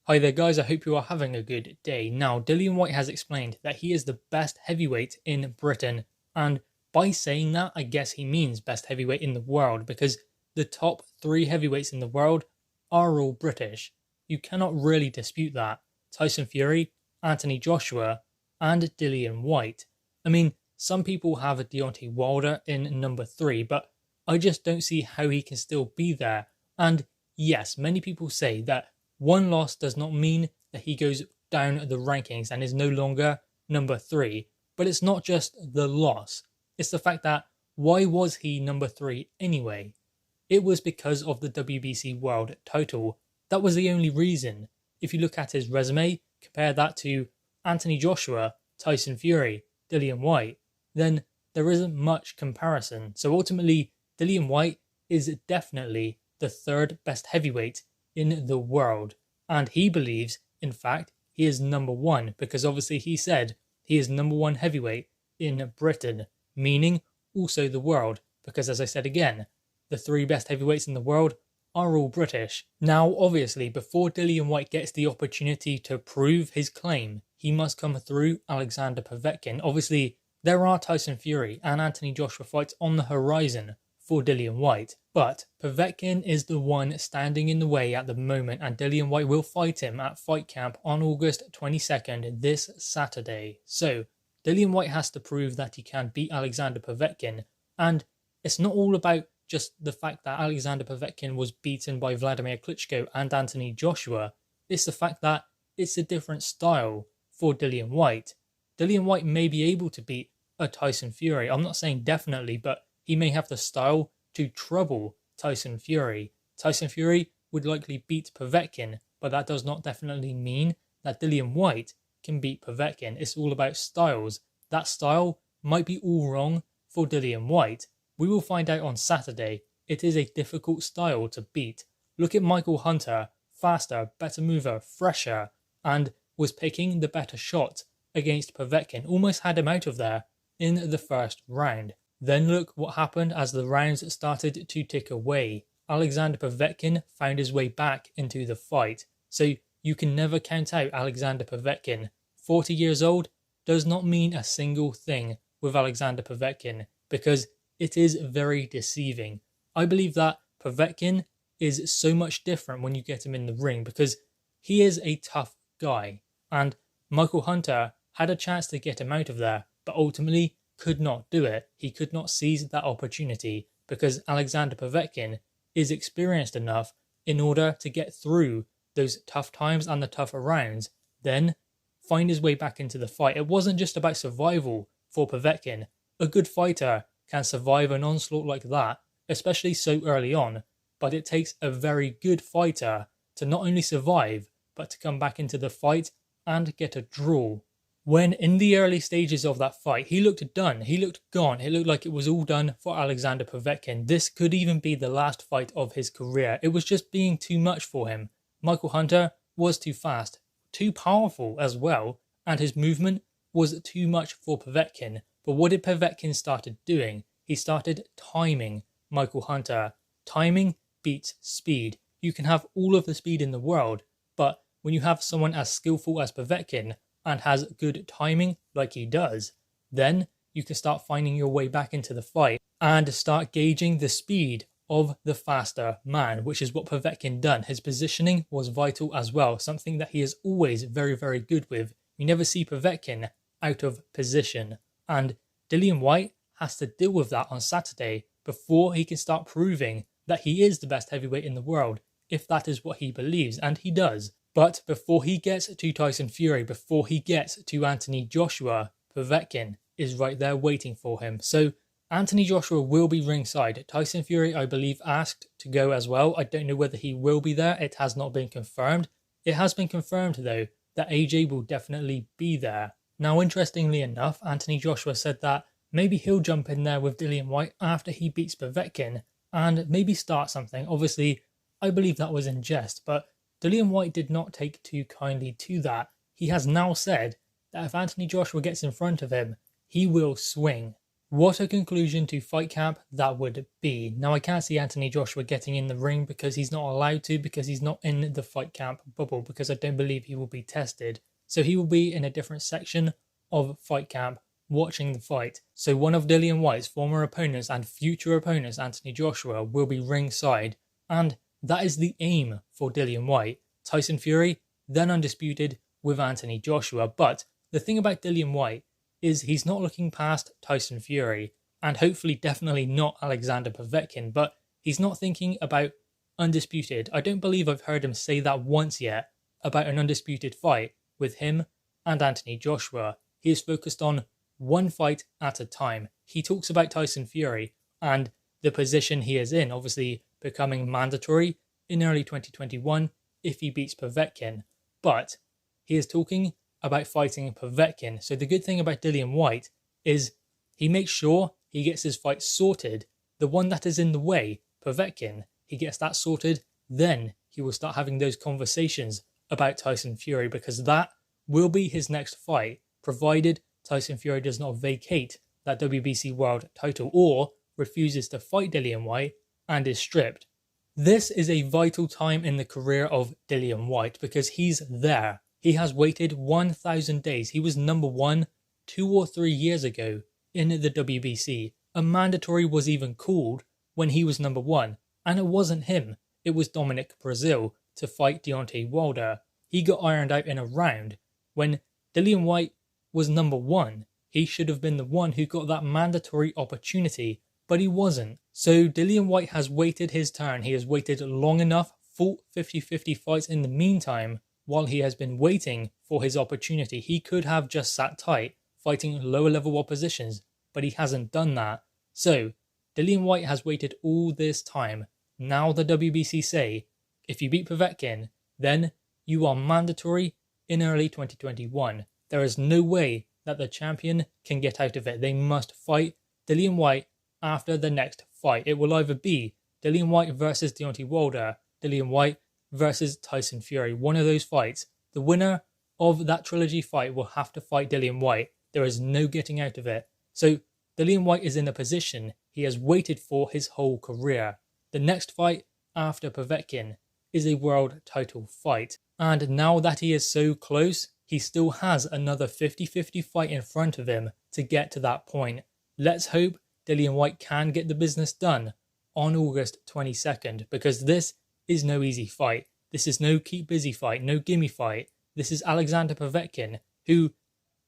Hi there guys, I hope you are having a good day. Now, Dillian Whyte has explained that he is the best heavyweight in Britain, and by saying that, I guess he means best heavyweight in the world, because the top 3 heavyweights in the world are all British. You cannot really dispute that. Tyson Fury, Anthony Joshua, and Dillian Whyte. I mean, some people have Deontay Wilder in number 3, but I just don't see how he can still be there. And yes, many people say that one loss does not mean that he goes down the rankings and is no longer number 3. But it's not just the loss. It's the fact that why was he number 3 anyway? It was because of the WBC world title. That was the only reason. If you look at his resume, compare that to Anthony Joshua, Tyson Fury, Dillian Whyte, then there isn't much comparison. So ultimately, Dillian Whyte is definitely the 3rd best heavyweight in the world, and he believes, in fact, he is number 1, because obviously he said he is number 1 heavyweight in Britain, meaning also the world, because as I said again, the 3 best heavyweights in the world are all British. Now obviously, before Dillian Whyte gets the opportunity to prove his claim, he must come through Alexander Povetkin. Obviously, there are Tyson Fury and Anthony Joshua fights on the horizon for Dillian Whyte, but Povetkin is the one standing in the way at the moment, and Dillian Whyte will fight him at Fight Camp on August 22nd this Saturday. So Dillian Whyte has to prove that he can beat Alexander Povetkin, and it's not all about just the fact that Alexander Povetkin was beaten by Vladimir Klitschko and Anthony Joshua. It's the fact that it's a different style for Dillian Whyte. Dillian Whyte may be able to beat a Tyson Fury. I'm not saying definitely, but he may have the style to trouble Tyson Fury. Tyson Fury would likely beat Povetkin, but that does not definitely mean that Dillian Whyte can beat Povetkin. It's all about styles. That style might be all wrong for Dillian Whyte. We will find out on Saturday. It is a difficult style to beat. Look at Michael Hunter, faster, better mover, fresher, and was picking the better shot against Povetkin. Almost had him out of there in the first round. Then look what happened as the rounds started to tick away. Alexander Povetkin found his way back into the fight. So you can never count out Alexander Povetkin. 40 years old does not mean a single thing with Alexander Povetkin, because it is very deceiving. I believe that Povetkin is so much different when you get him in the ring, because he is a tough guy. And Michael Hunter had a chance to get him out of there, but ultimately could not do it. He could not seize that opportunity, because Alexander Povetkin is experienced enough in order to get through those tough times and the tougher rounds, then find his way back into the fight. It wasn't just about survival for Povetkin. A good fighter can survive an onslaught like that, especially so early on, but it takes a very good fighter to not only survive, but to come back into the fight and get a draw. When in the early stages of that fight, he looked done, he looked gone, it looked like it was all done for Alexander Povetkin. This could even be the last fight of his career. It was just being too much for him. Michael Hunter was too fast, too powerful as well, and his movement was too much for Povetkin. But what did Povetkin started doing? He started timing Michael Hunter. Timing beats speed. You can have all of the speed in the world, but when you have someone as skillful as Povetkin, and has good timing like he does, then you can start finding your way back into the fight and start gauging the speed of the faster man, which is what Povetkin done. His positioning was vital as well, something that he is always very, very good with. You never see Povetkin out of position, and Dillian Whyte has to deal with that on Saturday before he can start proving that he is the best heavyweight in the world, if that is what he believes, and he does. But before he gets to Tyson Fury, before he gets to Anthony Joshua, Povetkin is right there waiting for him. So Anthony Joshua will be ringside. Tyson Fury, I believe, asked to go as well. I don't know whether he will be there. It has not been confirmed. It has been confirmed, though, that AJ will definitely be there. Now, interestingly enough, Anthony Joshua said that maybe he'll jump in there with Dillian Whyte after he beats Povetkin and maybe start something. Obviously, I believe that was in jest, but Dillian Whyte did not take too kindly to that. He has now said that if Anthony Joshua gets in front of him, he will swing. What a conclusion to fight camp that would be. Now, I can't see Anthony Joshua getting in the ring because he's not allowed to, because he's not in the fight camp bubble, because I don't believe he will be tested. So he will be in a different section of fight camp watching the fight. So one of Dillian Whyte's former opponents and future opponents, Anthony Joshua, will be ringside. And that is the aim for Dillian Whyte. Tyson Fury, then undisputed with Anthony Joshua. But the thing about Dillian Whyte is he's not looking past Tyson Fury, and hopefully definitely not Alexander Povetkin, but he's not thinking about undisputed. I don't believe I've heard him say that once yet about an undisputed fight with him and Anthony Joshua. He is focused on one fight at a time. He talks about Tyson Fury and the position he is in, obviously becoming mandatory in early 2021 if he beats Povetkin, but he is talking about fighting Povetkin. So the good thing about Dillian Whyte is he makes sure he gets his fight sorted. The one that is in the way, Povetkin, he gets that sorted, then he will start having those conversations about Tyson Fury, because that will be his next fight, provided Tyson Fury does not vacate that WBC world title or refuses to fight Dillian Whyte and is stripped. This is a vital time in the career of Dillian Whyte because he's there. He has waited 1,000 days. He was number one 2 or 3 years ago in the WBC. A mandatory was even called when he was number one. And it wasn't him. It was Dominic Breazeale to fight Deontay Wilder. He got ironed out in a round. When Dillian Whyte was number one, he should have been the one who got that mandatory opportunity. But he wasn't. So Dillian Whyte has waited his turn. He has waited long enough, fought 50-50 fights in the meantime. While he has been waiting for his opportunity, he could have just sat tight, fighting lower level oppositions, but he hasn't done that. So, Dillian Whyte has waited all this time. Now the WBC say, if you beat Povetkin, then you are mandatory in early 2021. There is no way that the champion can get out of it. They must fight Dillian Whyte after the next fight. It will either be Dillian Whyte versus Deontay Wilder, Dillian Whyte versus Tyson Fury. One of those fights. The winner of that trilogy fight will have to fight Dillian Whyte. There is no getting out of it. So Dillian Whyte is in a position he has waited for his whole career. The next fight after Povetkin is a world title fight. And now that he is so close, he still has another 50-50 fight in front of him to get to that point. Let's hope Dillian Whyte can get the business done on August 22nd, because this is no easy fight. This is no keep busy fight, no gimme fight. This is Alexander Povetkin, who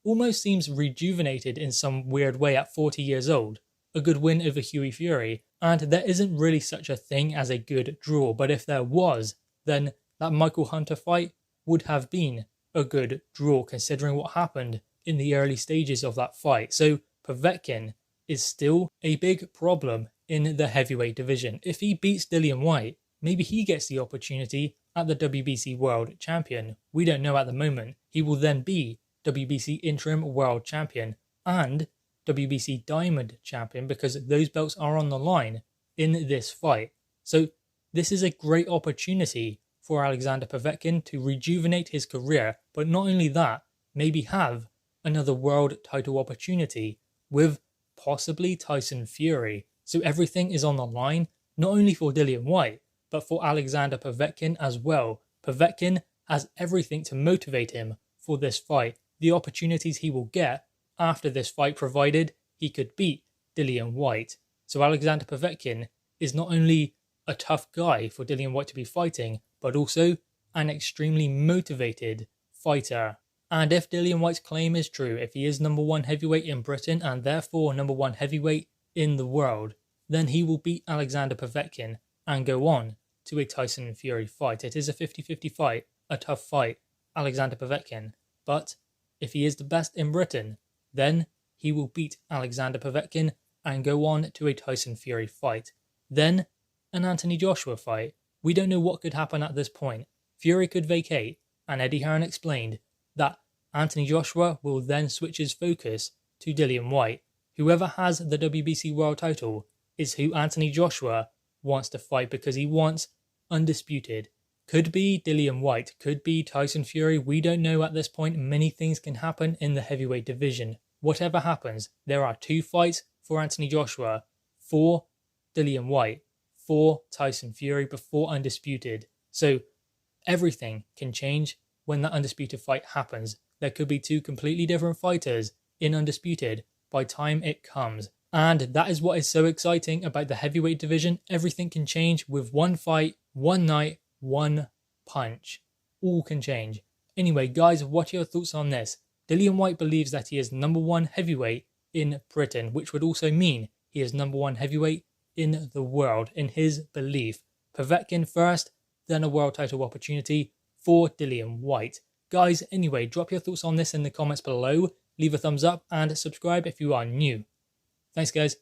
almost seems rejuvenated in some weird way at 40 years old. A good win over Hughie Fury, and there isn't really such a thing as a good draw, but if there was, then that Michael Hunter fight would have been a good draw considering what happened in the early stages of that fight. So Povetkin is still a big problem in the heavyweight division. If he beats Dillian Whyte, maybe he gets the opportunity at the WBC World Champion. We don't know at the moment. He will then be WBC Interim World Champion and WBC Diamond Champion, because those belts are on the line in this fight. So this is a great opportunity for Alexander Povetkin to rejuvenate his career, but not only that, maybe have another world title opportunity with possibly Tyson Fury. So everything is on the line, not only for Dillian Whyte, but for Alexander Povetkin as well. Povetkin has everything to motivate him for this fight. The opportunities he will get after this fight, provided he could beat Dillian Whyte. So Alexander Povetkin is not only a tough guy for Dillian Whyte to be fighting, but also an extremely motivated fighter. And if Dillian Whyte's claim is true, if he is number one heavyweight in Britain and therefore number one heavyweight in the world, then he will beat Alexander Povetkin and go on to a Tyson Fury fight. It is a 50-50 fight, a tough fight, Alexander Povetkin. But if he is the best in Britain, then he will beat Alexander Povetkin and go on to a Tyson Fury fight. Then an Anthony Joshua fight. We don't know what could happen at this point. Fury could vacate, and Eddie Hearn explained that Anthony Joshua will then switch his focus to Dillian Whyte. Whoever has the WBC World title is who Anthony Joshua wants to fight, because he wants undisputed. Could be Dillian Whyte, could be Tyson Fury, we don't know at this point. Many things can happen in the heavyweight division. Whatever happens, there are 2 fights for Anthony Joshua, for Dillian Whyte, for Tyson Fury before Undisputed. So everything can change when that Undisputed fight happens. There could be two completely different fighters in Undisputed by time it comes. And that is what is so exciting about the heavyweight division. Everything can change with one fight, one night, one punch. All can change. Anyway, guys, what are your thoughts on this? Dillian Whyte believes that he is #1 heavyweight in Britain, which would also mean he is #1 heavyweight in the world, in his belief. Povetkin first, then a world title opportunity for Dillian Whyte. Guys, anyway, drop your thoughts on this in the comments below. Leave a thumbs up and subscribe if you are new. Thanks, guys.